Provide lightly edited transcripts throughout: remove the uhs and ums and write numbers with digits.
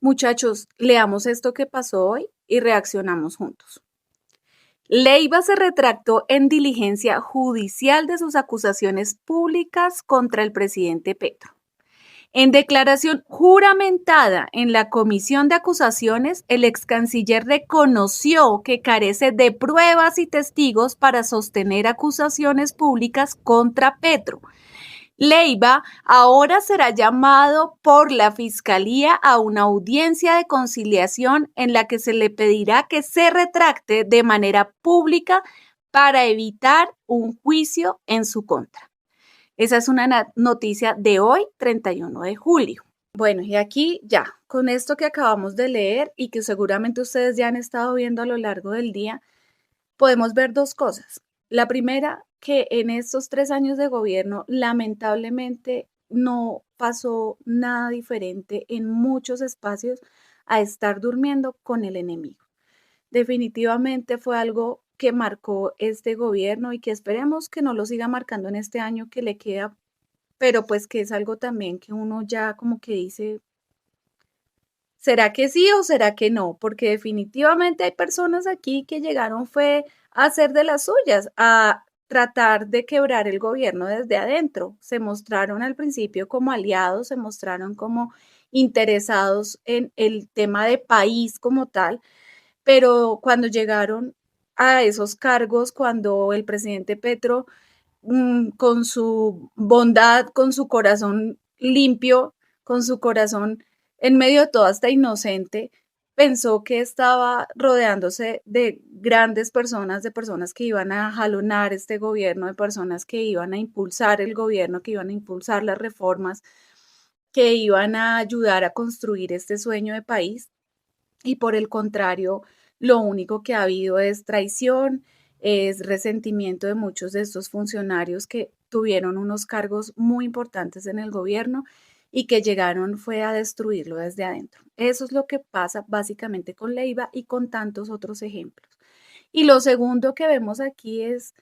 Muchachos, leamos esto que pasó hoy y reaccionamos juntos. Leiva se retractó en diligencia judicial de sus acusaciones públicas contra el presidente Petro. En declaración juramentada en la comisión de acusaciones, el ex canciller reconoció que carece de pruebas y testigos para sostener acusaciones públicas contra Petro. Leiva ahora será llamado por la Fiscalía a una audiencia de conciliación en la que se le pedirá que se retracte de manera pública para evitar un juicio en su contra. Esa es una noticia de hoy, 31 de julio. Bueno, y aquí ya, con esto que acabamos de leer y que seguramente ustedes ya han estado viendo a lo largo del día, podemos ver dos cosas. La primera, que en estos 3 años de gobierno, lamentablemente, no pasó nada diferente en muchos espacios a estar durmiendo con el enemigo. Definitivamente fue algo que marcó este gobierno y que esperemos que no lo siga marcando en este año que le queda, pero pues que es algo también que uno ya como que dice, ¿será que sí o será que no? Porque definitivamente hay personas aquí que llegaron fue a hacer de las suyas, a tratar de quebrar el gobierno desde adentro. Se mostraron al principio como aliados, se mostraron como interesados en el tema de país como tal, pero cuando llegaron a esos cargos, cuando el presidente Petro, con su bondad, con su corazón limpio, con su corazón en medio de todo hasta inocente, pensó que estaba rodeándose de grandes personas, de personas que iban a jalonar este gobierno, de personas que iban a impulsar el gobierno, que iban a impulsar las reformas, que iban a ayudar a construir este sueño de país. Y por el contrario, lo único que ha habido es traición, es resentimiento de muchos de estos funcionarios que tuvieron unos cargos muy importantes en el gobierno y que llegaron fue a destruirlo desde adentro. Eso es lo que pasa básicamente con Leiva y con tantos otros ejemplos. Y lo segundo que vemos aquí es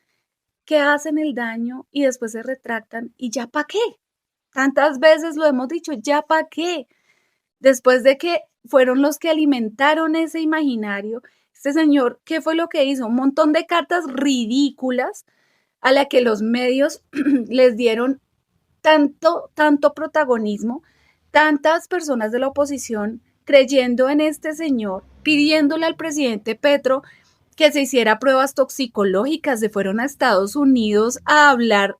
que hacen el daño y después se retractan y ya para qué. Tantas veces lo hemos dicho, ya para qué. Después de que fueron los que alimentaron ese imaginario, este señor, ¿qué fue lo que hizo? Un montón de cartas ridículas a la que los medios les dieron tanto protagonismo, tantas personas de la oposición creyendo en este señor, pidiéndole al presidente Petro que se hiciera pruebas toxicológicas, se fueron a Estados Unidos a hablar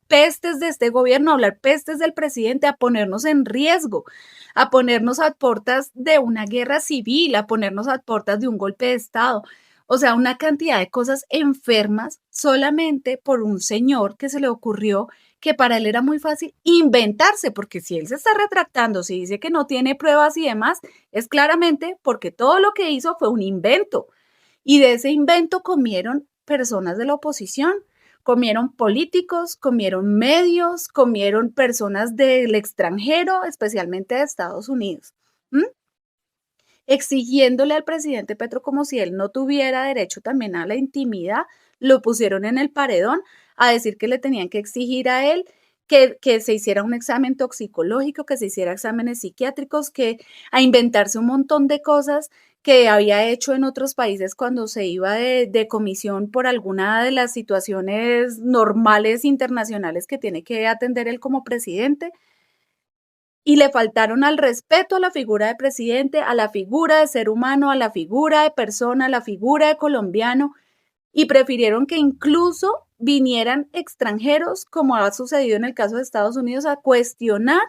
pestes de este gobierno, a hablar pestes del presidente, a ponernos en riesgo, a ponernos a puertas de una guerra civil, a ponernos a puertas de un golpe de Estado. O sea, una cantidad de cosas enfermas solamente por un señor que se le ocurrió que para él era muy fácil inventarse, porque si él se está retractando, si dice que no tiene pruebas y demás, es claramente porque todo lo que hizo fue un invento. Y de ese invento comieron personas de la oposición, comieron políticos, comieron medios, comieron personas del extranjero, especialmente de Estados Unidos. ¿Mm? Exigiéndole al presidente Petro como si él no tuviera derecho también a la intimidad, lo pusieron en el paredón a decir que le tenían que exigir a él que se hiciera un examen toxicológico, que se hiciera exámenes psiquiátricos, que a inventarse un montón de cosas que había hecho en otros países cuando se iba de comisión por alguna de las situaciones normales internacionales que tiene que atender él como presidente y le faltaron al respeto a la figura de presidente, a la figura de ser humano, a la figura de persona, a la figura de colombiano, y prefirieron que incluso vinieran extranjeros, como ha sucedido en el caso de Estados Unidos, a cuestionar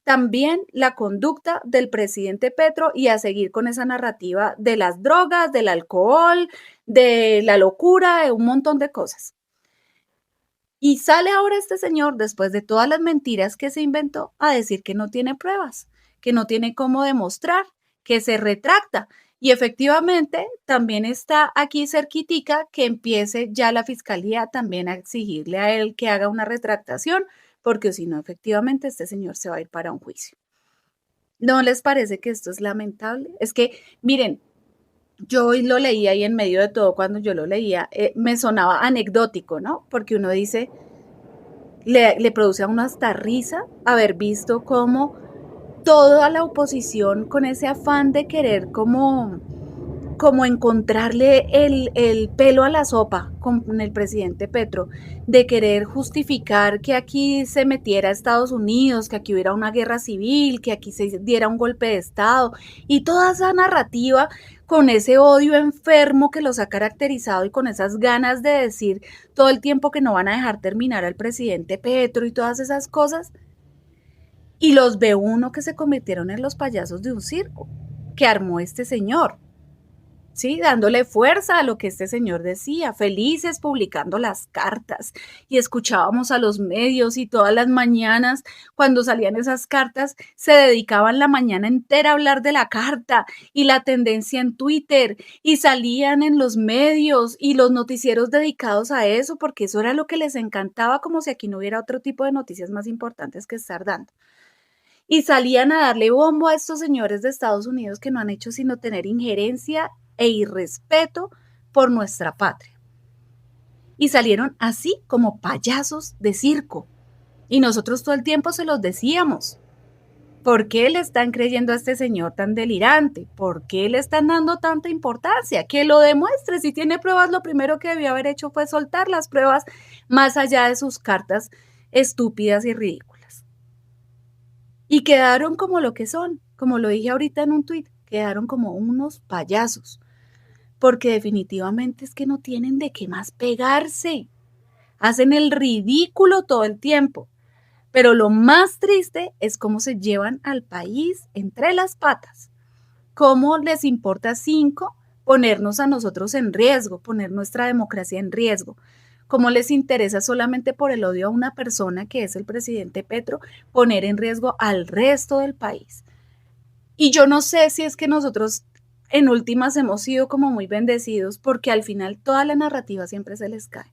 también la conducta del presidente Petro y a seguir con esa narrativa de las drogas, del alcohol, de la locura, de un montón de cosas. Y sale ahora este señor, después de todas las mentiras que se inventó, a decir que no tiene pruebas, que no tiene cómo demostrar, que se retracta. Y efectivamente también está aquí cerquitica que empiece ya la fiscalía también a exigirle a él que haga una retractación, porque si no, efectivamente este señor se va a ir para un juicio. ¿No les parece que esto es lamentable? Es que, miren, yo hoy lo leía y en medio de todo, cuando yo lo leía, me sonaba anecdótico, ¿no? Porque uno dice, le produce a uno hasta risa haber visto cómo toda la oposición con ese afán de querer como encontrarle el pelo a la sopa con el presidente Petro, de querer justificar que aquí se metiera Estados Unidos, que aquí hubiera una guerra civil, que aquí se diera un golpe de Estado, y toda esa narrativa con ese odio enfermo que los ha caracterizado y con esas ganas de decir todo el tiempo que no van a dejar terminar al presidente Petro y todas esas cosas. Y los ve uno que se convirtieron en los payasos de un circo que armó este señor. Sí, dándole fuerza a lo que este señor decía, felices publicando las cartas, y escuchábamos a los medios y todas las mañanas cuando salían esas cartas se dedicaban la mañana entera a hablar de la carta y la tendencia en Twitter, y salían en los medios y los noticieros dedicados a eso, porque eso era lo que les encantaba, como si aquí no hubiera otro tipo de noticias más importantes que estar dando. Y salían a darle bombo a estos señores de Estados Unidos que no han hecho sino tener injerencia e irrespeto por nuestra patria. Y salieron así como payasos de circo. Y nosotros todo el tiempo se los decíamos. ¿Por qué le están creyendo a este señor tan delirante? ¿Por qué le están dando tanta importancia? Que lo demuestre. Si tiene pruebas, lo primero que debió haber hecho fue soltar las pruebas más allá de sus cartas estúpidas y ridículas. Y quedaron como lo que son, como lo dije ahorita en un tuit, quedaron como unos payasos, porque definitivamente es que no tienen de qué más pegarse, hacen el ridículo todo el tiempo, pero lo más triste es cómo se llevan al país entre las patas, cómo les importa 5 ponernos a nosotros en riesgo, poner nuestra democracia en riesgo. Cómo les interesa solamente por el odio a una persona que es el presidente Petro poner en riesgo al resto del país. Y yo no sé si es que nosotros en últimas hemos sido como muy bendecidos, porque al final toda la narrativa siempre se les cae.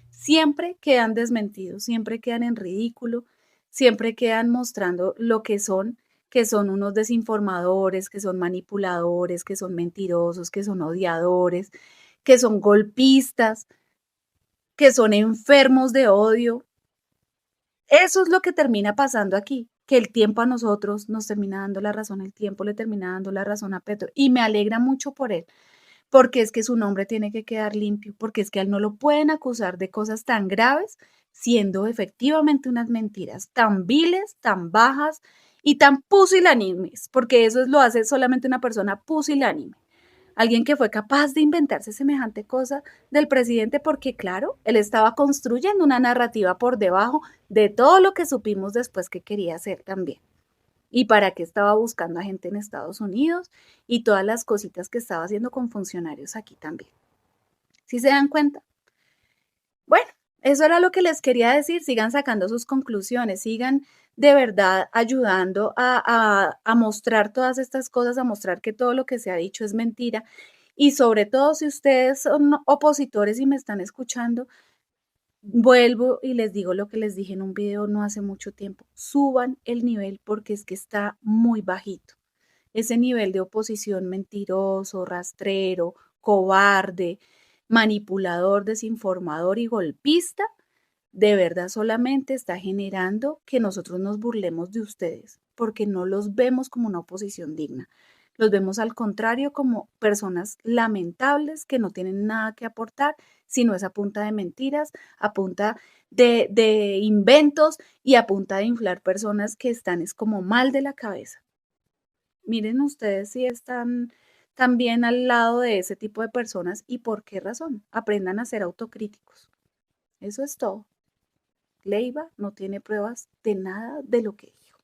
Siempre quedan desmentidos, siempre quedan en ridículo, siempre quedan mostrando lo que son unos desinformadores, que son manipuladores, que son mentirosos, que son odiadores, que son golpistas, que son enfermos de odio. Eso es lo que termina pasando aquí, que el tiempo a nosotros nos termina dando la razón, el tiempo le termina dando la razón a Petro, y me alegra mucho por él, porque es que su nombre tiene que quedar limpio, porque es que a él no lo pueden acusar de cosas tan graves, siendo efectivamente unas mentiras tan viles, tan bajas y tan pusilánimes, porque eso lo hace solamente una persona pusilánime. Alguien que fue capaz de inventarse semejante cosa del presidente, porque claro, él estaba construyendo una narrativa por debajo de todo lo que supimos después que quería hacer también. Y para qué estaba buscando a gente en Estados Unidos y todas las cositas que estaba haciendo con funcionarios aquí también. ¿Sí se dan cuenta? Bueno, eso era lo que les quería decir. Sigan sacando sus conclusiones, sigan de verdad ayudando a mostrar todas estas cosas, a mostrar que todo lo que se ha dicho es mentira. Y sobre todo, si ustedes son opositores y me están escuchando, vuelvo y les digo lo que les dije en un video no hace mucho tiempo. Suban el nivel, porque es que está muy bajito. Ese nivel de oposición mentiroso, rastrero, cobarde, manipulador, desinformador y golpista, de verdad solamente está generando que nosotros nos burlemos de ustedes, porque no los vemos como una oposición digna. Los vemos al contrario como personas lamentables que no tienen nada que aportar, sino es a punta de mentiras, a punta de inventos y a punta de inflar personas que están es como mal de la cabeza. Miren ustedes si están también al lado de ese tipo de personas y por qué razón. Aprendan a ser autocríticos. Eso es todo. Leiva no tiene pruebas de nada de lo que dijo.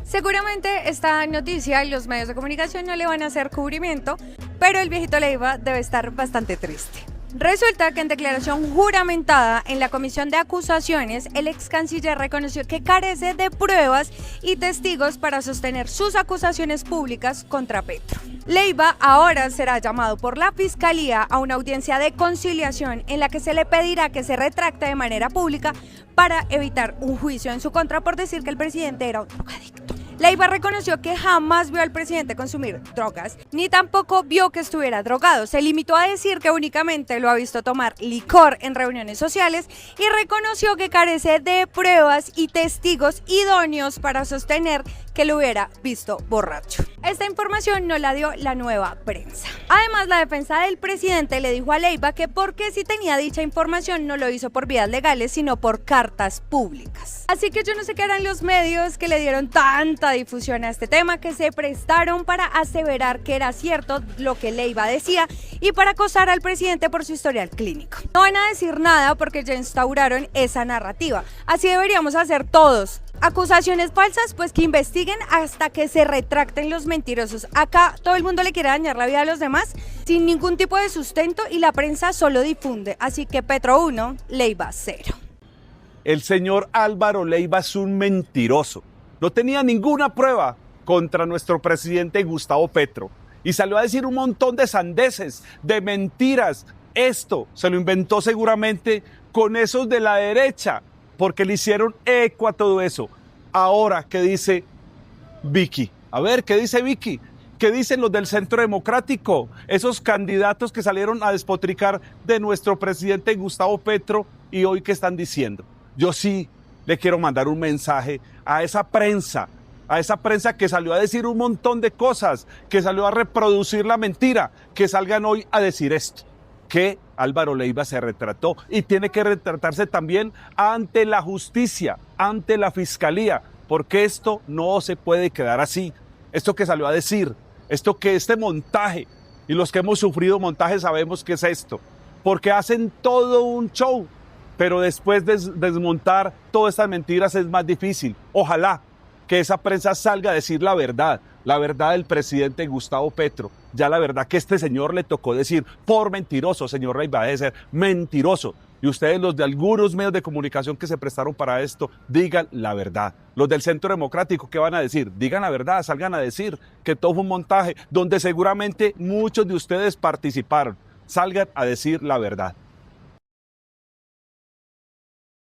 Seguramente esta noticia y los medios de comunicación no le van a hacer cubrimiento, pero el viejito Leiva debe estar bastante triste. Resulta que en declaración juramentada en la comisión de acusaciones, el ex canciller reconoció que carece de pruebas y testigos para sostener sus acusaciones públicas contra Petro. Leiva ahora será llamado por la Fiscalía a una audiencia de conciliación en la que se le pedirá que se retracte de manera pública para evitar un juicio en su contra por decir que el presidente era un drogadicto. Leiva reconoció que jamás vio al presidente consumir drogas, ni tampoco vio que estuviera drogado. Se limitó a decir que únicamente lo ha visto tomar licor en reuniones sociales y reconoció que carece de pruebas y testigos idóneos para sostener que lo hubiera visto borracho. Esta información no la dio la Nueva Prensa. Además, la defensa del presidente le dijo a Leiva que porque si tenía dicha información no lo hizo por vías legales, sino por cartas públicas. Así que yo no sé qué eran los medios que le dieron tanta difusión a este tema, que se prestaron para aseverar que era cierto lo que Leiva decía y para acosar al presidente por su historial clínico. No van a decir nada porque ya instauraron esa narrativa. Así deberíamos hacer todos. Acusaciones falsas, pues que investiguen hasta que se retracten los mentirosos. Acá todo el mundo le quiere dañar la vida a los demás sin ningún tipo de sustento y la prensa solo difunde. Así que Petro 1, Leiva 0. El señor Álvaro Leiva es un mentiroso. No tenía ninguna prueba contra nuestro presidente Gustavo Petro. Y salió a decir un montón de sandeces, de mentiras. Esto se lo inventó seguramente con esos de la derecha, porque le hicieron eco a todo eso. Ahora, ¿qué dice Vicky? A ver, ¿qué dice Vicky? ¿Qué dicen los del Centro Democrático? Esos candidatos que salieron a despotricar de nuestro presidente Gustavo Petro y hoy, ¿qué están diciendo? Yo sí le quiero mandar un mensaje a esa prensa que salió a decir un montón de cosas, que salió a reproducir la mentira, que salgan hoy a decir esto, que Álvaro Leiva se retrató y tiene que retratarse también ante la justicia, ante la fiscalía, porque esto no se puede quedar así. Esto que salió a decir, este montaje, y los que hemos sufrido montaje sabemos qué es esto, porque hacen todo un show, pero después de desmontar todas estas mentiras es más difícil. Ojalá que esa prensa salga a decir la verdad del presidente Gustavo Petro, ya la verdad que este señor le tocó decir por mentiroso, señor Leiva, debe ser mentiroso. Y ustedes, los de algunos medios de comunicación que se prestaron para esto, digan la verdad. Los del Centro Democrático, ¿qué van a decir? Digan la verdad, salgan a decir que todo fue un montaje, donde seguramente muchos de ustedes participaron. Salgan a decir la verdad.